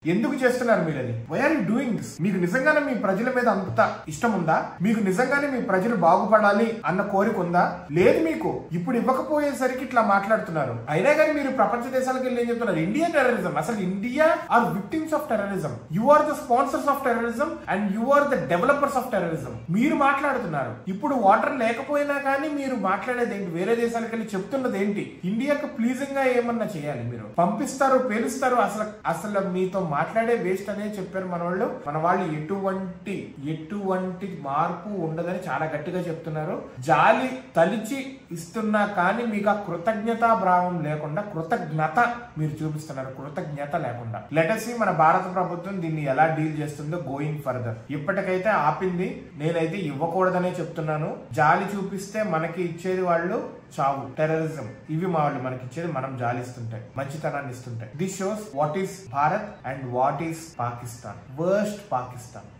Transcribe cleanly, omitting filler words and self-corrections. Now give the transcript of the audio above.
ఎందుకు చేస్తున్నారు మీరు అది? Why are you doing this? మీకు నిజంగానే మీ ప్రజల మీద అంత ఇష్టం ఉందా? మీకు నిజంగానే మీ ప్రజలు బాగుపడాలి అన్న కోరిక ఉందా? లేదు. మీకు ఇప్పుడు ఇవ్వకపోయేసరికి ఇట్లా మాట్లాడుతున్నారు. అయినా కానీ మీరు ప్రపంచ దేశాలకు వెళ్ళి ఏం చెప్తున్నారు? India terrorism. అసలు India are victims of terrorism. You are the sponsors of terrorism and you are the developers of terrorism. మీరు మాట్లాడుతున్నారు. ఇప్పుడు వాటర్ లేకపోయినా కానీ మీరు మాట్లాడేది ఏంటి? వేరే దేశాలకు వెళ్ళి చెప్తున్నది ఏంటి? ఇండియాకు ప్లీజింగ్ గా ఏమన్నా చేయాలి. మీరు పంపిస్తారు, పేలుస్తారు. అసలు మీతో మాట్లాడే వేస్ట్ అనే చెప్పారు మన వాళ్ళు. ఎటువంటి మార్పు ఉండదని చాలా గట్టిగా చెప్తున్నారు. జాలి తలిచి ఇస్తున్నా కానీ మీకు ఆ కృతజ్ఞతా భావం లేకుండా, కృతజ్ఞత మీరు చూపిస్తున్నారు. కృతజ్ఞత లేకుండా. లెట్ us see మన భారత ప్రభుత్వం దీన్ని ఎలా డీల్ చేస్తుందో గోయింగ్ ఫర్దర్. ఇప్పటికైతే ఆపింది. నేనైతే ఇవ్వకూడదనే చెప్తున్నాను. జాలి చూపిస్తే మనకి ఇచ్చేది వాళ్ళు చావు, టెర్రరిజం. ఇవి మా వాళ్ళు మనకి ఇచ్చేది. మనం జాలిస్తుంటాయి, మంచితనాన్ని ఇస్తుంటాయి. This shows what is Bharat and what is Pakistan. Worst Pakistan.